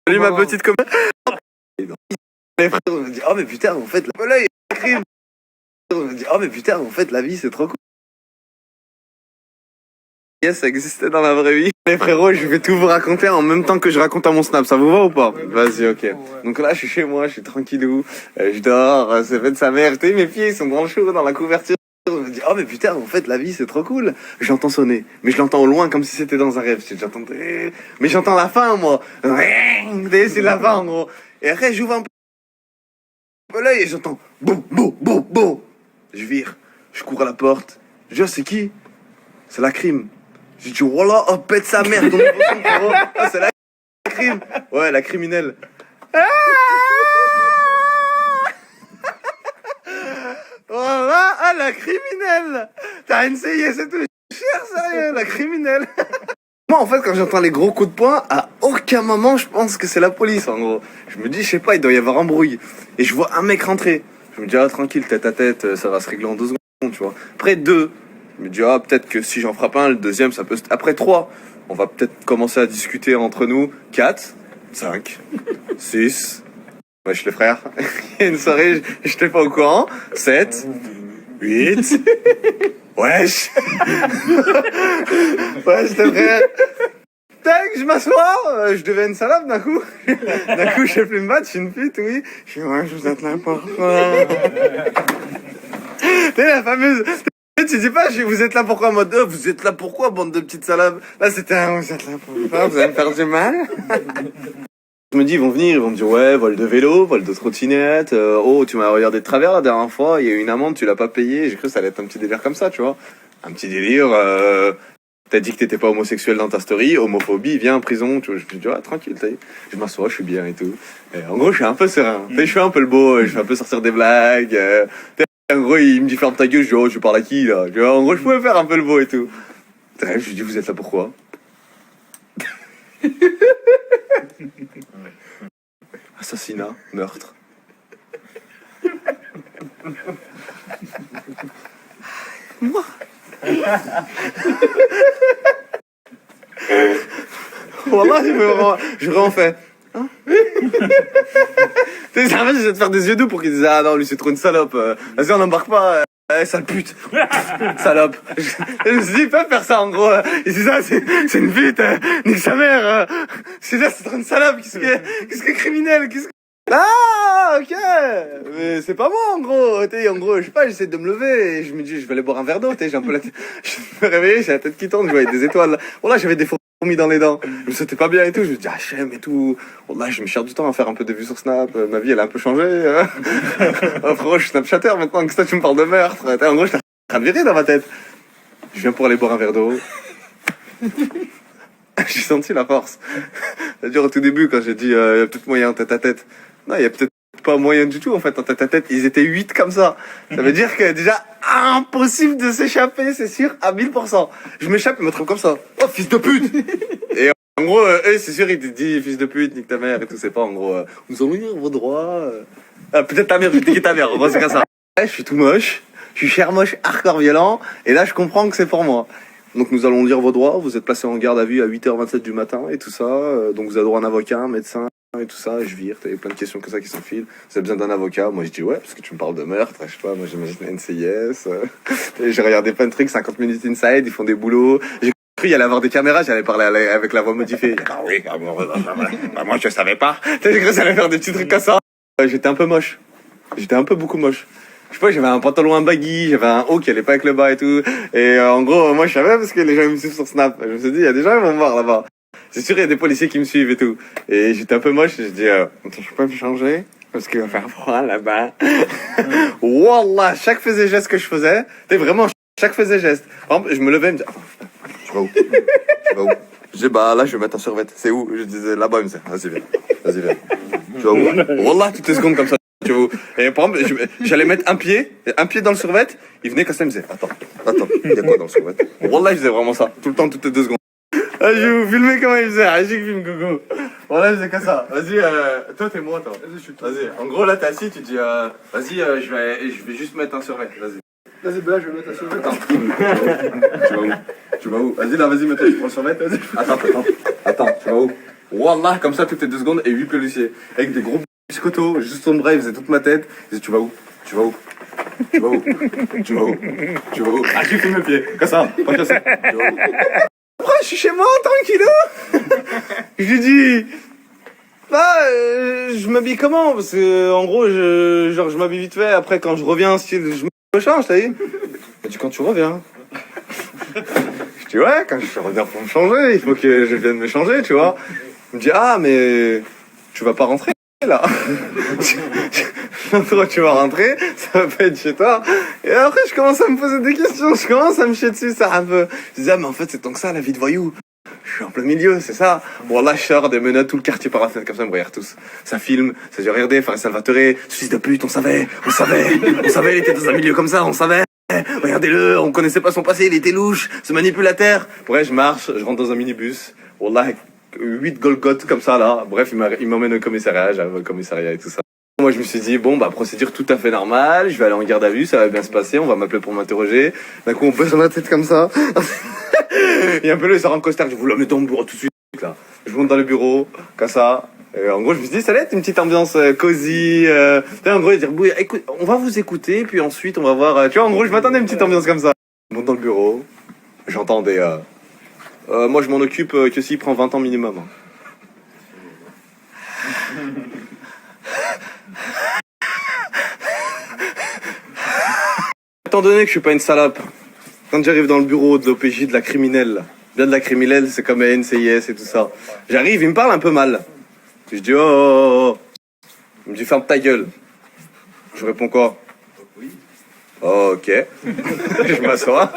Salut ma petite commune. Les frères, on me dit, oh mais putain, en fait, là, il y a un crime. On me dit, oh mais putain, en fait, la vie, c'est trop cool. Yes, ça existait dans la vraie vie. Les frérots, je vais tout vous raconter en même temps que je raconte à mon snap. Ça vous va ou pas? Vas-y, ok. Donc là, je suis chez moi, je suis tranquillou. Je dors, c'est fait de sa mère. Tu sais, mes pieds, ils sont grand chauds dans la couverture. On me dit, oh mais putain, en fait, la vie, c'est trop cool. J'entends sonner. Mais je l'entends au loin comme si c'était dans un rêve. J'entends... Mais j'entends la fin, moi. C'est la fin, en gros. Et après, j'ouvre un peu l'œil et j'entends boum, boum, boum, boum. Je vire. Je cours à la porte. Je dis, c'est qui? C'est la crime. J'ai dit, voilà, oh, pète sa mère, ton nouveau son, frérot. Ah, c'est la crime. Ouais, la criminelle. Voilà, ah, la criminelle. T'as essayé, c'est tout. Cher, sérieux, la criminelle. Moi, en fait, quand j'entends les gros coups de poing, à aucun moment, je pense que c'est la police, en gros. Je me dis, je sais pas, il doit y avoir embrouille. Et je vois un mec rentrer. Je me dis, ah, tranquille, tête à tête, ça va se régler en 2 secondes, tu vois. Après 2. Je me dis, ah, peut-être que si j'en frappe un, le deuxième, ça peut... Après 3, on va peut-être commencer à discuter entre nous. 4, 5, 6... Wesh les frères, il y a une soirée, je t'ai pas au courant. 7, 8... Wesh. Wesh les frères. Tac, je m'assois, je deviens une salade d'un coup. D'un coup, je sais plus me battre, je suis une pute, oui. Je suis, ouais, je vous êtes là pourquoi? T'es la fameuse... Tu dis pas, vous êtes là pourquoi en mode, vous êtes là pourquoi, bande de petites salades? Là, c'était un, vous êtes là pourquoi, vous allez me faire du mal? Je me dis, ils vont venir, ils vont me dire, ouais, vol de vélo, vol de trottinette, oh, tu m'as regardé de travers la dernière fois, il y a eu une amende, tu l'as pas payé, j'ai cru que ça allait être un petit délire comme ça, tu vois. Un petit délire, t'as dit que t'étais pas homosexuel dans ta story, homophobie, viens en prison, tu vois. Je me dis, ouais, tranquille, je m'assois, je suis bien et tout. Et en gros, je suis un peu serein, je fais un peu le beau, je fais un peu sortir des blagues, en gros, il me dit ferme ta gueule, je dis, oh, je parle à qui, là? En gros, je pouvais faire un peu le beau et tout. Bref, je lui dis, vous êtes là pourquoi? Assassinat, meurtre. Moi? Voilà, je refais. Hein? Tu sais, en fait, j'essaie de faire des yeux doux pour qu'ils disent, ah non, lui c'est trop une salope. Vas-y, on n'embarque pas. Sale pute. Salope. Je me suis dit, ils peuvent faire ça en gros. Et c'est ça, c'est une pute. Nique sa mère. C'est ça, c'est trop une salope. Qu'est-ce que criminel? Ah, ok. Mais c'est pas moi en gros. En gros, je sais pas, j'essaie de me lever et je me dis, je vais aller boire un verre d'eau. J'ai un peu la tête. Je me réveille, j'ai la tête qui tourne, je voyais des étoiles. Voilà, j'avais des fourmis dans les dents. Je me sentais pas bien et tout. Je me dis, ah, j'aime et tout. Voilà, je me cherche du temps à faire un peu de vues sur Snap. Ma vie, elle a un peu changé. Oh, frérot, je suis Snapchatter maintenant. Que ça, tu me parles de meurtre. En gros, je t'ai en train de virer dans ma tête. Je viens pour aller boire un verre d'eau. J'ai senti la force. C'est-à-dire au tout début, quand j'ai dit, il y a peut-être moyen tête à tête. Non, il y a peut-être pas moyen du tout en fait en tête à tête. Ils étaient 8 comme ça. Ça veut dire que déjà impossible de s'échapper, c'est sûr, à 1000%. Je m'échappe, ils me trouvent comme ça. Oh fils de pute. Et en gros, c'est sûr, ils te disent fils de pute, nique ta mère et tout. C'est pas en gros, nous allons lire vos droits. Peut-être ta mère, je vais niquer ta mère. En gros, c'est comme ça. Je suis tout moche, je suis cher moche, hardcore violent. Et là, je comprends que c'est pour moi. Donc nous allons lire vos droits. Vous êtes placé en garde à vue à 8h27 du matin et tout ça. Donc vous avez droit à un avocat, un médecin. Et tout ça, je vire, t'avais plein de questions comme ça qui s'enfilent. Vous avez besoin d'un avocat? Moi je dis ouais, parce que tu me parles de meurtre, je sais pas, moi j'imagine NCIS. Et j'ai regardé plein de trucs, 50 minutes inside, ils font des boulots. J'ai cru qu'il y allait avoir des caméras, j'allais parler avec la voix modifiée. Ah oui, moi je savais pas. J'ai cru que ça allait faire des petits trucs comme ça. J'étais un peu moche. J'étais un peu beaucoup moche. Je sais pas, j'avais un pantalon un baggy, j'avais un haut qui allait pas avec le bas et tout. Et en gros, moi je savais parce que les gens me suivent sur Snap. Je me suis dit, il y a des gens qui vont me voir là-bas. C'est sûr, il y a des policiers qui me suivent et tout. Et j'étais un peu moche, j'ai dit, je peux me changer? Parce qu'il va faire froid là-bas. Wallah, chaque faisait geste que je faisais, vraiment, chaque faisait geste. Par exemple, je me levais et me disais, attends, je vais où? Je vais où? Je dis, bah là, je vais mettre un survêt. C'est où? Je disais, là-bas, il me disait, vas-y, viens. Vas-y, viens. Je vais où? Wallah, toutes les secondes comme ça. Tu vois. Et par exemple, j'allais mettre un pied dans le survêt, il venait comme ça, il me disait, attends, il y a quoi dans le survêt? Wallah, je faisais vraiment ça, tout le temps, toutes les 2 secondes. Ah, je vais vous filmer comment il faisait. Ah, j'ai filme Gogo. Voilà, c'est comme ça. Vas-y, toi, t'es moi, toi. Vas-y, en gros, là, t'es assis, tu dis, vas-y, je vais juste mettre un survêt. Vas-y. Vas-y, bah là, je vais mettre la survêt. Tu vas où? Tu vas où? Vas-y, là, vas-y, mets-toi, je prends le survêt. Attends, tu vas où? Wallah, comme ça, toutes les 2 secondes, et 8 policiers. Avec des gros biscottos, juste son bras, il faisait toute ma tête. Il disait, tu vas où? Tu vas où? Tu vas où? Tu vas où? Tu vas où? Ah, j'ai fait mes pieds. Comme ça, pas comme ça. Tu vas où? Après, je suis chez moi, tranquillou. Je lui dis, bah, je m'habille comment? Parce que, en gros, je m'habille vite fait. Après, quand je reviens, style, je me change, t'as dit? Il dit, quand tu reviens? Je dis, ouais, quand je reviens pour me changer, il faut que je vienne me changer, tu vois. Il me dit, ah, mais tu vas pas rentrer, là. Toi, tu vas rentrer, ça va pas être chez toi. Et après, je commence à me poser des questions, je commence à me chier dessus, ça un peu. Je dis, ah, mais en fait, c'est tant que ça, la vie de voyou. Je suis en plein milieu, c'est ça. Bon, là, je sors des menottes, tout le quartier par la fenêtre, comme ça, ils me regarde tous. Ça filme, ça dit, regardez, Fares Salvatore, ce fils de pute, on savait, il était dans un milieu comme ça, on savait. Regardez-le, on connaissait pas son passé, il était louche, ce manipulateur. Bref, je marche, je rentre dans un minibus. Wallah, 8 Golgoth comme ça, là. Bref, il m'emmène au commissariat, j'arrive au commissariat et tout ça. Moi, je me suis dit, bon, bah, procédure tout à fait normale, je vais aller en garde à vue, ça va bien se passer, on va m'appeler pour m'interroger. D'un coup, on pose ma tête comme ça. Et un peu là, il sort en costard, je vous la mets dans le bureau tout de suite, là. Je monte dans le bureau, comme ça. Et en gros, je me suis dit, ça allait être une petite ambiance cosy. En gros, dire, écoute, on va vous écouter, puis ensuite, on va voir. Tu vois, en gros, je m'attendais à une petite ambiance comme ça. Je monte dans le bureau, j'entends des. Moi, je m'en occupe que s'il prend 20 ans minimum. Hein. Étant donné que je suis pas une salope, quand j'arrive dans le bureau de l'OPJ de la criminelle, là, bien de la criminelle, c'est comme la NCIS et tout ça. J'arrive, il me parle un peu mal. Je dis oh, oh, oh. Il me dit ferme ta gueule. Je réponds quoi? Oh, ok. Je m'assois.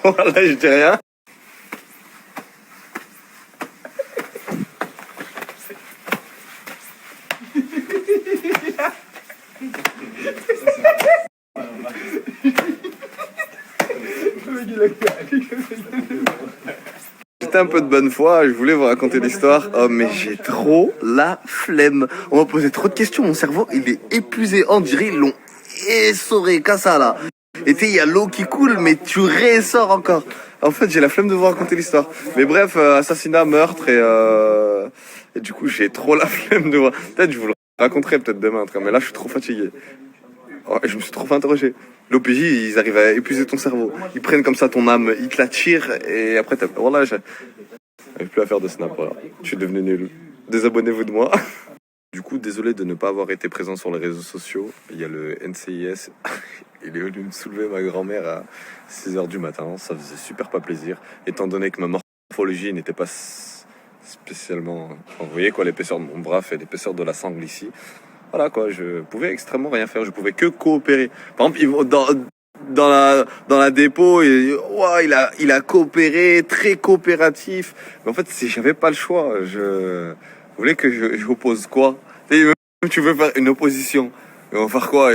Voilà, je dis rien. J'étais un peu de bonne foi, je voulais vous raconter l'histoire. Oh, mais j'ai trop la flemme. On m'a posé trop de questions, mon cerveau, il est épuisé. On dirait ils l'ont essoré, qu'à ça, là. Et tu sais, il y a l'eau qui coule, mais tu réessors encore. En fait, j'ai la flemme de vous raconter l'histoire. Mais bref, assassinat, meurtre, et du coup, j'ai trop la flemme de voir. Peut-être je vous le raconterai peut-être demain, mais là, je suis trop fatigué. Oh, je me suis trop fait interroger. L'OPJ, ils arrivent à épuiser ton cerveau. Ils prennent comme ça ton âme, ils te la tirent et après t'as... Voilà, j'arrive plus à faire de snap, voilà. Je suis devenu nul. Désabonnez-vous de moi. Du coup, désolé de ne pas avoir été présent sur les réseaux sociaux. Il y a le NCIS. Il est venu me soulever ma grand-mère à 6h du matin. Ça faisait super pas plaisir. Étant donné que ma morphologie n'était pas spécialement... Vous voyez quoi, l'épaisseur de mon bras fait l'épaisseur de la sangle ici. Voilà quoi, je pouvais extrêmement rien faire, je pouvais que coopérer. Par exemple, dans la dépôt, il a coopéré, très coopératif. Mais en fait, j'avais pas le choix. Vous voulez que je oppose quoi? Même tu veux faire une opposition. Mais on va faire quoi?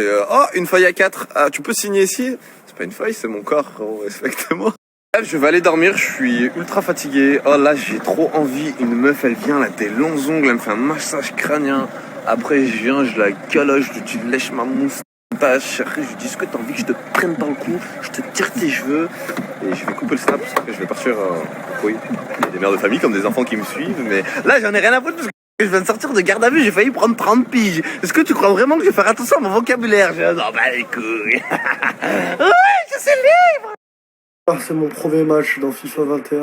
Une feuille A4. Ah, tu peux signer ici? C'est pas une feuille, c'est mon corps. Oh, respecte-moi. Je vais aller dormir, je suis ultra fatigué. Oh là, j'ai trop envie. Une meuf, elle vient, là, des longs ongles, elle me fait un massage crânien. Après, je viens, je la galoche, je lèche ma moustache. Après, je lui dis, est-ce que t'as envie que je te prenne par le cou? Je te tire tes cheveux. Et je vais couper le snap, parce que je vais partir. Oui, il y a des mères de famille comme des enfants qui me suivent. Mais là, j'en ai rien à foutre parce que je viens de sortir de garde à vue. J'ai failli prendre 30 piges. Est-ce que tu crois vraiment que je vais faire attention à mon vocabulaire? Non, bah les couilles. Ouais, je suis libre. C'est mon premier match dans FIFA 21.